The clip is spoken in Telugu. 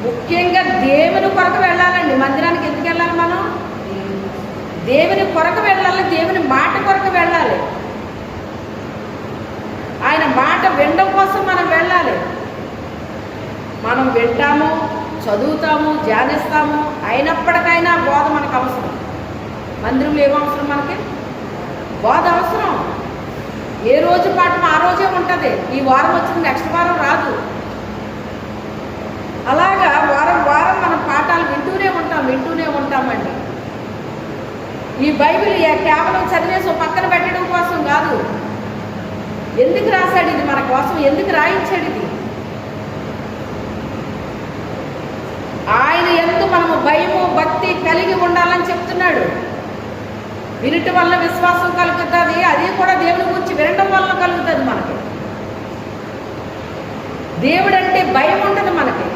ముఖ్యంగా దేవుని కొరకు వెళ్ళాలండి. మందిరానికి ఎందుకు వెళ్ళాలి? మనం దేవుని కొరకు వెళ్ళాలి, దేవుని మాట కొరకు వెళ్ళాలి. ఆయన మాట వినడం కోసం మనం వెళ్ళాలి. మనం వింటాము, చదువుతాము, ధ్యానిస్తాము, అయినప్పటికైనా బోధ మనకు అవసరం. మందిరంలో ఏమవసరం? మనకి బోధ అవసరం. ఏ రోజు పాఠం ఆ రోజే ఉంటుంది. ఈ వారం వచ్చింది నెక్స్ట్ వారం రాదు. అలాగా వారం వారం మనం పాఠాలు వింటూనే ఉంటామండి. ఈ బైబిల్ కేవలం చదివేసి పక్కన పెట్టడం కోసం కాదు. ఎందుకు రాశాడు ఇది? మన కోసం ఎందుకు రాయించాడు ఇది? ఆయన యందు మనము భయము భక్తి కలిగి ఉండాలని చెప్తున్నాడు. వినటం వల్ల విశ్వాసం కలుగుతుంది. అది కూడా దేవుని గురించి వినడం వల్ల కలుగుతుంది. మనకి దేవుడు అంటే భయం ఉంటుంది మనకి.